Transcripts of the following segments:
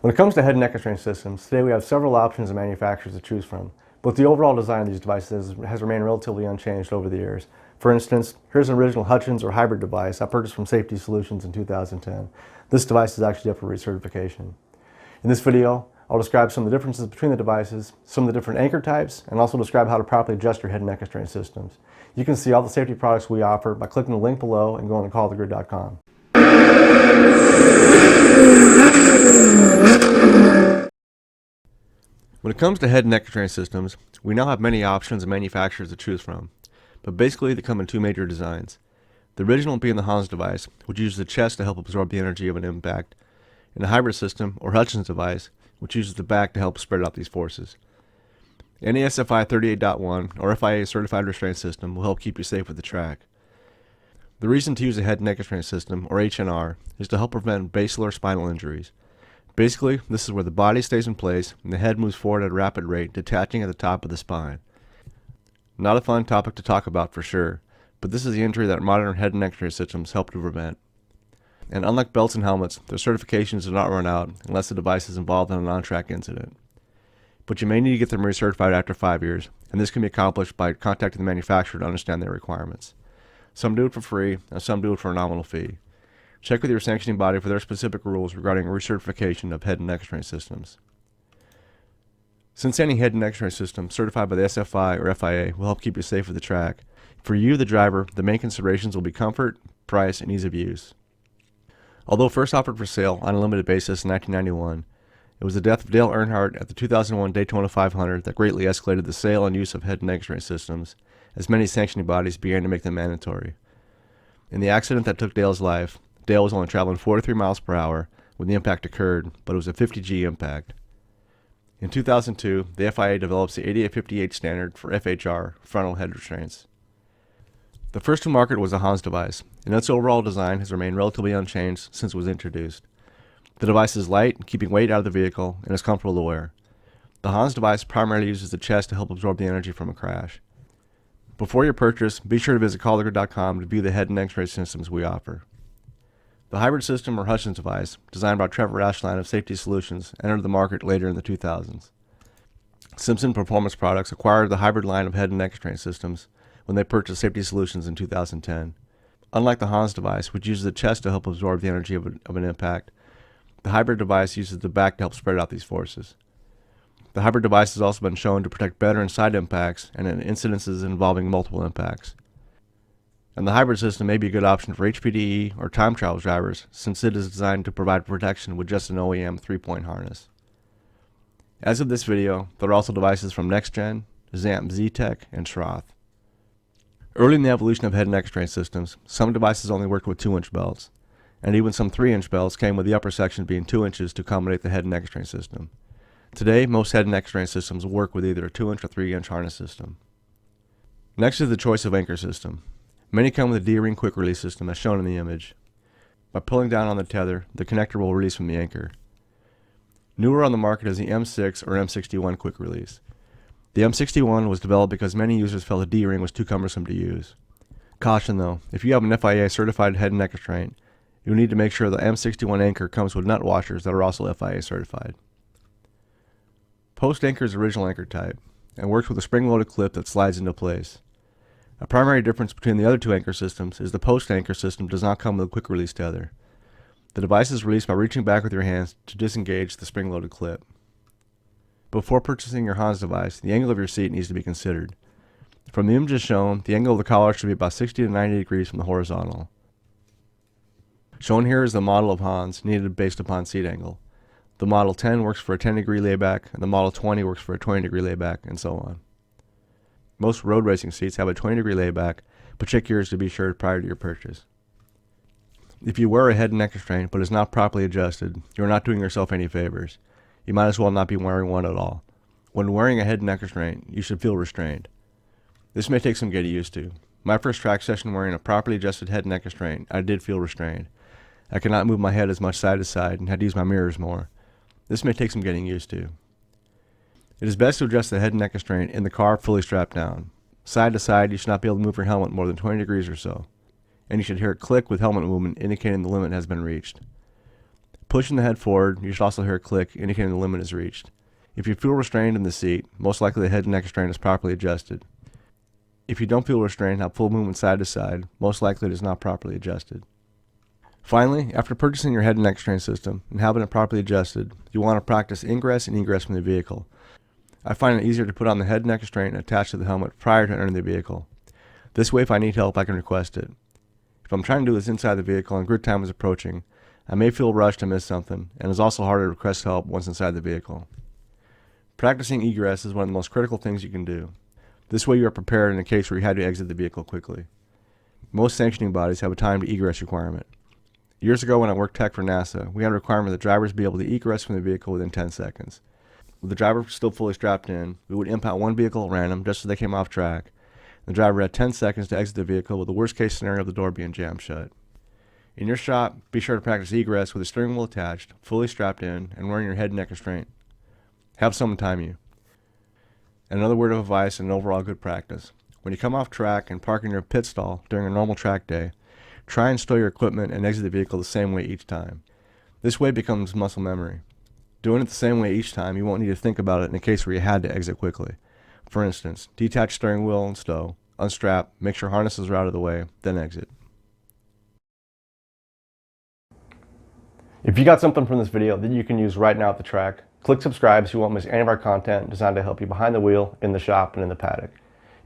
When it comes to head and neck restraint systems, today we have several options of manufacturers to choose from, but the overall design of these devices has remained relatively unchanged over the years. For instance, here's an original Hutchins or hybrid device I purchased from Safety Solutions in 2010. This device is actually up for recertification. In this video, I'll describe some of the differences between the devices, some of the different anchor types, and also describe how to properly adjust your head and neck restraint systems. You can see all the safety products we offer by clicking the link below and going to callthegrid.com. When it comes to head and neck restraint systems, we now have many options of manufacturers to choose from, but basically they come in two major designs. The original being the Hans device, which uses the chest to help absorb the energy of an impact, and the hybrid system, or Hutchins device, which uses the back to help spread out these forces. Any SFI 38.1 or FIA certified restraint system will help keep you safe with the track. The reason to use a head and neck restraint system, or HNR, is to help prevent basal or spinal injuries. Basically, this is where the body stays in place and the head moves forward at a rapid rate, detaching at the top of the spine. Not a fun topic to talk about for sure, but this is the injury that modern head and neck restraint systems help to prevent. And unlike belts and helmets, their certifications do not run out unless the device is involved in a on-track incident. But you may need to get them recertified after 5 years, and this can be accomplished by contacting the manufacturer to understand their requirements. Some do it for free, and some do it for a nominal fee. Check with your sanctioning body for their specific rules regarding recertification of head and neck restraint systems. Since any head and neck restraint system certified by the SFI or FIA will help keep you safe with the track, for you, the driver, the main considerations will be comfort, price, and ease of use. Although first offered for sale on a limited basis in 1991, it was the death of Dale Earnhardt at the 2001 Daytona 500 that greatly escalated the sale and use of head and neck restraint systems, as many sanctioning bodies began to make them mandatory. In the accident that took Dale's life, Dale was only traveling 43 miles per hour when the impact occurred, but it was a 50G impact. In 2002, the FIA develops the 8858 standard for FHR, frontal head restraints. The first to market was the Hans device, and its overall design has remained relatively unchanged since it was introduced. The device is light, keeping weight out of the vehicle, and is comfortable to wear. The Hans device primarily uses the chest to help absorb the energy from a crash. Before your purchase, be sure to visit callthegrid.com to view the head and neck restraint systems we offer. The hybrid system, or Hutchins device, designed by Trevor Ashline of Safety Solutions, entered the market later in the 2000s. Simpson Performance Products acquired the hybrid line of head and neck restraint systems when they purchased Safety Solutions in 2010. Unlike the Hans device, which uses the chest to help absorb the energy of an impact, the hybrid device uses the back to help spread out these forces. The hybrid device has also been shown to protect better in side impacts and in incidences involving multiple impacts. And the hybrid system may be a good option for HPDE or time trial drivers, since it is designed to provide protection with just an OEM 3-point harness. As of this video, there are also devices from NextGen, ZAMP Z-Tech, and Schroth. Early in the evolution of head and neck restraint systems, some devices only worked with 2-inch belts, and even some 3-inch belts came with the upper section being 2 inches to accommodate the head and neck restraint system. Today, most head and neck restraint systems work with either a 2-inch or 3-inch harness system. Next is the choice of anchor system. Many come with a D-ring quick release system as shown in the image. By pulling down on the tether, the connector will release from the anchor. Newer on the market is the M6 or M61 quick release. The M61 was developed because many users felt the D-ring was too cumbersome to use. Caution though, if you have an FIA certified head and neck restraint, you'll need to make sure the M61 anchor comes with nut washers that are also FIA certified. Post anchor is the original anchor type and works with a spring-loaded clip that slides into place. A primary difference between the other two anchor systems is the post anchor system does not come with a quick release tether. The device is released by reaching back with your hands to disengage the spring-loaded clip. Before purchasing your Hans device, the angle of your seat needs to be considered. From the images shown, the angle of the collar should be about 60 to 90 degrees from the horizontal. Shown here is the model of Hans needed based upon seat angle. The Model 10 works for a 10-degree layback, and the Model 20 works for a 20-degree layback, and so on. Most road racing seats have a 20-degree layback, but check yours to be sure prior to your purchase. If you wear a head and neck restraint but is not properly adjusted, you are not doing yourself any favors. You might as well not be wearing one at all. When wearing a head and neck restraint, you should feel restrained. This may take some getting used to. My first track session wearing a properly adjusted head and neck restraint, I did feel restrained. I could not move my head as much side to side and had to use my mirrors more. This may take some getting used to. It is best to adjust the head and neck restraint in the car fully strapped down. Side to side, you should not be able to move your helmet more than 20 degrees or so, and you should hear it click with helmet movement indicating the limit has been reached. pushing the head forward, you should also hear a click indicating the limit is reached. If you feel restrained in the seat, most likely the head and neck restraint is properly adjusted. If you don't feel restrained and have full movement side to side, most likely it is not properly adjusted. Finally, after purchasing your head and neck restraint system and having it properly adjusted, you want to practice ingress and egress from the vehicle. I find it easier to put on the head and neck restraint and attach to the helmet prior to entering the vehicle. This way, if I need help, I can request it. If I'm trying to do this inside the vehicle and grid time is approaching, I may feel rushed to miss something, and it's also harder to request help once inside the vehicle. Practicing egress is one of the most critical things you can do. This way you are prepared in a case where you had to exit the vehicle quickly. Most sanctioning bodies have a timed egress requirement. Years ago when I worked tech for NASA, we had a requirement that drivers be able to egress from the vehicle within 10 seconds. With the driver still fully strapped in, we would impound one vehicle at random just as they came off track. The driver had 10 seconds to exit the vehicle with the worst case scenario of the door being jammed shut. In your shop, be sure to practice egress with the steering wheel attached, fully strapped in, and wearing your head and neck restraint. Have someone time you. And another word of advice and an overall good practice. When you come off track and park in your pit stall during a normal track day, try and stow your equipment and exit the vehicle the same way each time. This way it becomes muscle memory. Doing it the same way each time, you won't need to think about it in a case where you had to exit quickly. For instance, detach steering wheel and stow, unstrap, make sure harnesses are out of the way, then exit. If you got something from this video that you can use right now at the track, click subscribe so you won't miss any of our content designed to help you behind the wheel, in the shop, and in the paddock.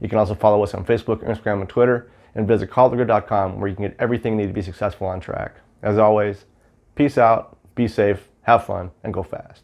You can also follow us on Facebook, Instagram, and Twitter, and visit callthegrid.com where you can get everything you need to be successful on track. As always, peace out, be safe, have fun, and go fast.